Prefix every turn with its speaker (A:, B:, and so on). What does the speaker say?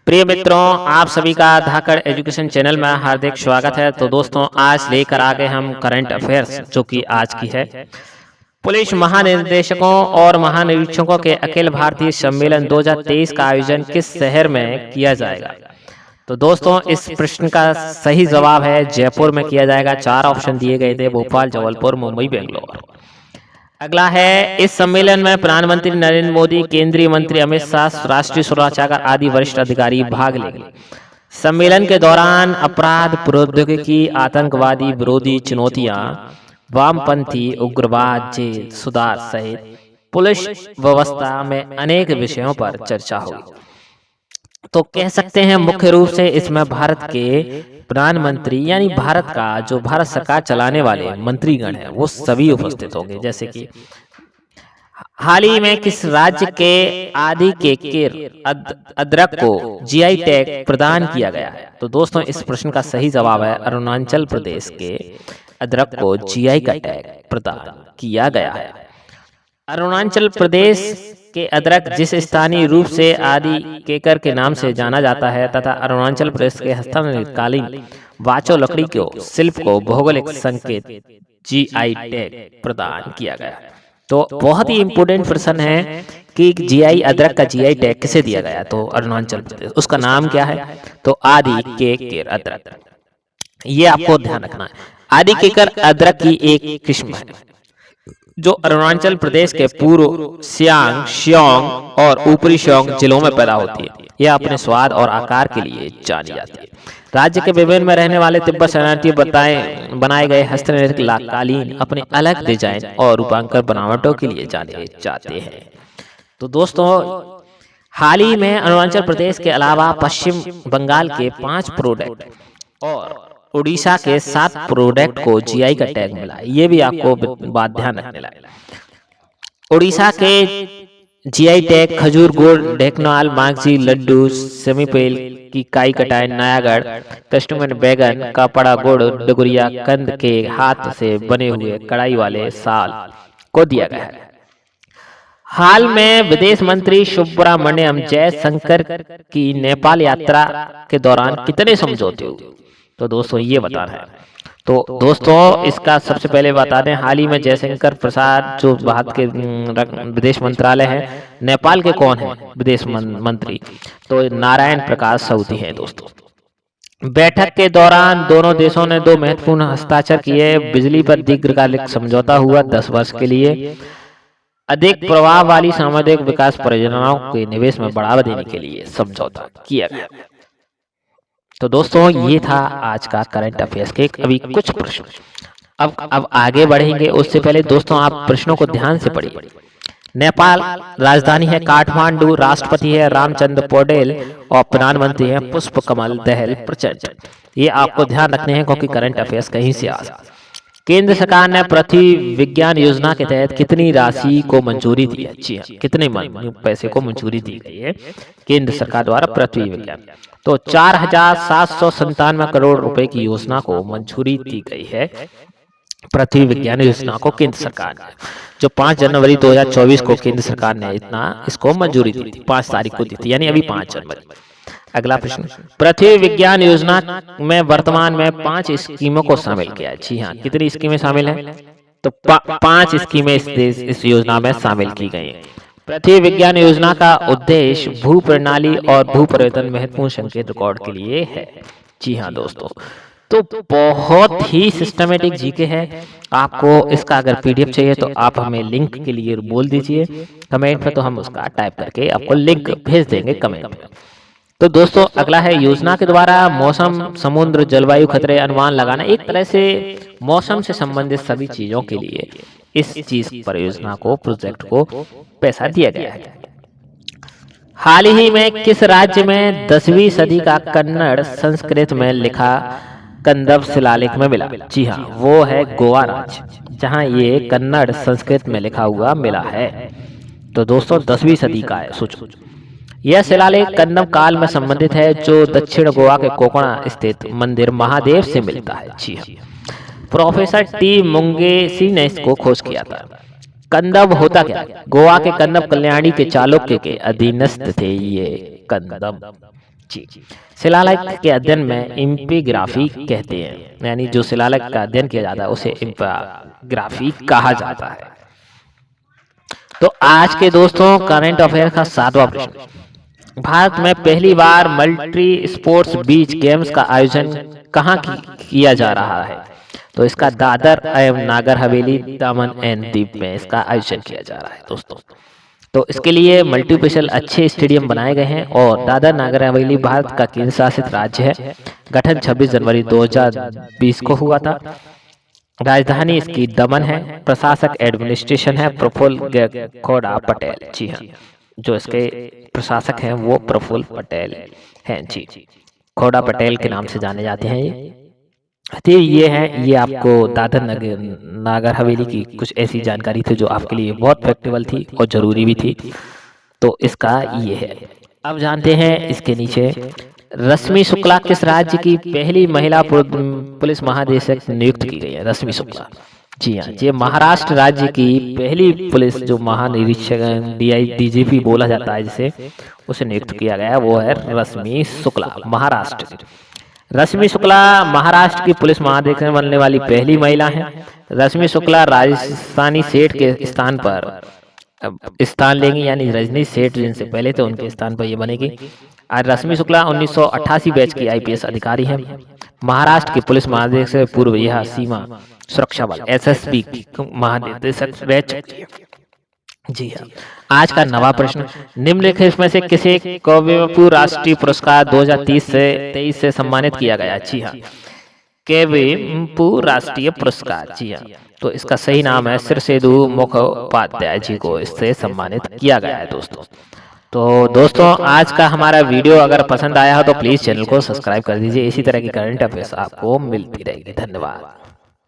A: प्रिय मित्रों, आप सभी का धाकड़ एजुकेशन चैनल में हार्दिक स्वागत है। तो दोस्तों, आज लेकर आ गए हम करंट अफेयर्स, जो कि आज की है। पुलिस महानिदेशकों और महानिरीक्षकों के अखिल भारतीय सम्मेलन 2023 का आयोजन किस शहर में किया जाएगा? तो दोस्तों, इस प्रश्न का सही जवाब है जयपुर में किया जाएगा। 4 ऑप्शन दिए गए थे: भोपाल, जबलपुर, मुंबई, बेंगलोर। अगला है, इस सम्मेलन में प्रधानमंत्री नरेंद्र मोदी, केंद्रीय मंत्री अमित शाह, राष्ट्रीय सुरक्षागार आदि वरिष्ठ अधिकारी भाग लेंगे। सम्मेलन के दौरान अपराध, प्रौद्योगिकी, आतंकवादी विरोधी चुनौतियां, वामपंथी उग्रवाद, जेल सुधार सहित पुलिस व्यवस्था में अनेक विषयों पर चर्चा होगी। तो कह सकते हैं मुख्य रूप से इसमें भारत के प्रधानमंत्री यानी भारत का जो भारत सरकार चलाने वाले मंत्रीगण है वो सभी उपस्थित होंगे। जैसे कि हाल ही में किस राज्य के आदि के केर अदरक को जीआई टैग प्रदान किया गया है? तो दोस्तों, इस प्रश्न का सही जवाब है अरुणाचल प्रदेश के अदरक को जीआई का टैग प्रदान किया गया है। अरुणाचल प्रदेश के अदरक जिस स्थानीय रूप से आदि केकर के नाम से जाना जाता है तथा अरुणाचल प्रदेश के हस्तकालीन वाचो लकड़ी को शिल्प को भौगोलिक संकेत जीआई टैग प्रदान किया गया है। तो बहुत ही इंपोर्टेंट प्रश्न है कि जीआई अदरक का जीआई टैग किसे दिया गया? तो अरुणाचल प्रदेश। उसका नाम क्या है? तो आदि केकर अदरक। ये आपको ध्यान रखना है। आदि केकर अदरक की एक किस्म है जो अरुणाचल प्रदेश के पूर्व सियांग, शियोंग और ऊपरी शियोंग जिलों में पैदा होती है। यह अपने स्वाद और आकार के लिए जानी जाती है। राज्य के विभिन्न में रहने वाले तिब्बत शरणार्थी बनाए गए हस्तनिर्मित कालीन अपने अलग डिजाइन और रूपांकर बनावटों के लिए जाने जाते हैं। तो दोस्तों, हाल ही में अरुणाचल प्रदेश के अलावा पश्चिम बंगाल के 5 प्रोडक्ट और उड़ीसा के 7 प्रोडक्ट को जीआई का टैग मिला है। ये भी आपको बात ध्यान रखने लायक। उड़ीसा के जीआई टैग खजूर, गुड़, ढेकनाल, मागजी, लड्डू, सेमीपेल की काई कटाई, नयागढ़, कस्टमर बैगन, कपड़ा, गुड़, डगुरिया, कंद के हाथ से बने हुए कढ़ाई वाले साल को दिया गया है। हाल में विदेश मंत्री सुब्रमण्यम जयशंकर की नेपाल यात्रा के दौरान कितने समझौते हुए? तो दोस्तों, ये बताना है। तो दोस्तों, इसका सबसे पहले बता दें, हाल ही में जयशंकर प्रसाद जो भारत के विदेश मंत्रालय है, नेपाल के कौन है विदेश मंत्री? तो नारायण प्रकाश सऊदी हैं। दोस्तों, बैठक के दौरान दोनों देशों ने 2 महत्वपूर्ण हस्ताक्षर किए। बिजली पर दीर्घकालिक समझौता हुआ 10 वर्ष के लिए। अधिक प्रभाव वाली सामुदायिक विकास परियोजनाओं के निवेश में बढ़ावा देने के लिए समझौता किया गया। तो दोस्तों, ये था आज का करंट अफेयर्स के अभी कुछ प्रश्न। अब आगे बढ़ेंगे, उससे पहले दोस्तों आप प्रश्नों को ध्यान से पढ़िए। नेपाल राजधानी है काठमांडू, राष्ट्रपति है रामचंद्र पौडेल और प्रधानमंत्री है पुष्प कमल दहल प्रचंड। ये आपको ध्यान रखने हैं क्योंकि करंट अफेयर्स कहीं से आ सकता है। केंद्र सरकार ने पृथ्वी विज्ञान योजना के तहत कितनी राशि को मंजूरी दी है? जी हाँ, कितने पैसे को मंजूरी दी गई है केंद्र सरकार द्वारा पृथ्वी विज्ञान? तो 4797 करोड़ रुपए की योजना को मंजूरी दी गई है। पृथ्वी विज्ञान योजना को केंद्र सरकार ने, जो 5 जनवरी 2024 को केंद्र सरकार ने इसको मंजूरी दी थी, 5 तारीख को दी थी, यानी अभी 5 जनवरी। अगला प्रश्न, पृथ्वी विज्ञान योजना में वर्तमान में 5 स्कीमों को शामिल किया है। जी हाँ, कितनी स्कीमें शामिल हैं? तो 5 स्कीमें इस योजना में शामिल की गई हैं। पृथ्वी विज्ञान योजना का उद्देश्य भू प्रणाली और भू परिवर्तन महत्वपूर्ण संकेत रिकॉर्ड के लिए है। जी हाँ दोस्तों, तो बहुत ही सिस्टमेटिक जीके है। आपको इसका अगर पीडीएफ चाहिए तो आप हमें लिंक के लिए बोल दीजिए कमेंट में, तो हम उसका टाइप करके आपको लिंक भेज देंगे कमेंट में। तो दोस्तों, अगला है, योजना के द्वारा मौसम, समुद्र, जलवायु खतरे अनुमान लगाना। एक तरह से मौसम से संबंधित सभी चीजों के लिए इस चीज परियोजना को, प्रोजेक्ट को पैसा दिया गया है। हाल ही में किस राज्य में 10वीं सदी का कन्नड़ संस्कृत में लिखा कंदव शिलालेख में मिला? जी हाँ, वो है गोवा राज्य, जहाँ ये कन्नड़ संस्कृत में लिखा हुआ मिला है। तो दोस्तों, 10वीं सदी का है, सोचो। यह शिलालेख कन्नव काल में संबंधित है, जो दक्षिण गोवा के कोकणा स्थित मंदिर महादेव से मिलता है। जी हाँ, प्रोफेसर टी मुंगेसी ने इसको खोज किया था। कंदव होता क्या? गोवा के कन्नव कल्याणी के चालुक्य के अधीनस्थ थे ये कंदव। जी, शिलालेख के अध्ययन में इम्पिग्राफी कहते हैं, यानी जो शिलालेख का अध्ययन किया जाता है उसे इम्पिग्राफी कहा जाता है। तो आज के दोस्तों करंट अफेयर का 7वां प्रश्न, भारत में पहली बार मल्टी स्पोर्ट्स बीच गेम्स का आयोजन कहाँ किया जा रहा है? तो इसका दादर एवं नागर हवेली, दमन एंड दीव में इसका आयोजन किया जा रहा है दोस्तों। तो इसके लिए मल्टीस्पेशल अच्छे स्टेडियम बनाए गए हैं और दादर नागर हवेली भारत का केंद्र शासित राज्य है। गठन 26 जनवरी 2020 को हुआ था। राजधानी इसकी दमन है। प्रशासक एडमिनिस्ट्रेशन है प्रफुल्ल खोड़ा पटेल। जी हाँ, जो इसके प्रशासक हैं वो प्रफुल्ल पटेल हैं। जी, खोड़ा पटेल के नाम से जाने जाते हैं ये। तो ये आपको दादर नागर हवेली की कुछ ऐसी जानकारी थी जो आपके लिए बहुत प्रैक्टिकल थी और जरूरी भी थी। तो इसका ये है। अब जानते हैं इसके नीचे, रश्मि शुक्ला किस राज्य की पहली महिला पुलिस महानिदेशक नियुक्त की गई है? रश्मि शुक्ला, जी हाँ, ये महाराष्ट्र राज्य की पहली पुलिस जो महानिरीक्षक डीजीपी बोला जाता है जिसे, उसे नियुक्त किया गया है, वो है रश्मि शुक्ला, महाराष्ट्र। रश्मि शुक्ला महाराष्ट्र की पुलिस महानिरीक्षक बनने वाली पहली महिला हैं। रश्मि शुक्ला राजस्थानी सेठ के स्थान पर स्थान लेंगी, यानी रजनी सेठ जिनसे पहले थे उनके स्थान पर ये बनेगी। और रश्मि शुक्ला 1988 बैच की आईपीएस अधिकारी हैं। महाराष्ट्र की पुलिस महानिदेशक पूर्व यह सीमा सुरक्षा बल एसएसबी की महानिदेशक रह चुकी है। जी हाँ, आज का नवा प्रश्न, निम्नलिखित में से किसे कवेवपुर राष्ट्रीय पुरस्कार 2023 से सम्मानित किया गया? जी हाँ, कवेवपुर राष्ट्रीय पुरस्कार। जी हाँ, तो इसका सही नाम है सिरसेदु मुखोपाध्याय जी को इससे सम्मानित किया गया है दोस्तों। तो दोस्तों आज का हमारा वीडियो अगर पसंद आया हो तो प्लीज चैनल को सब्सक्राइब कर दीजिए। इसी तरह की करंट अफेयर्स आपको मिलती रहेगी। धन्यवाद।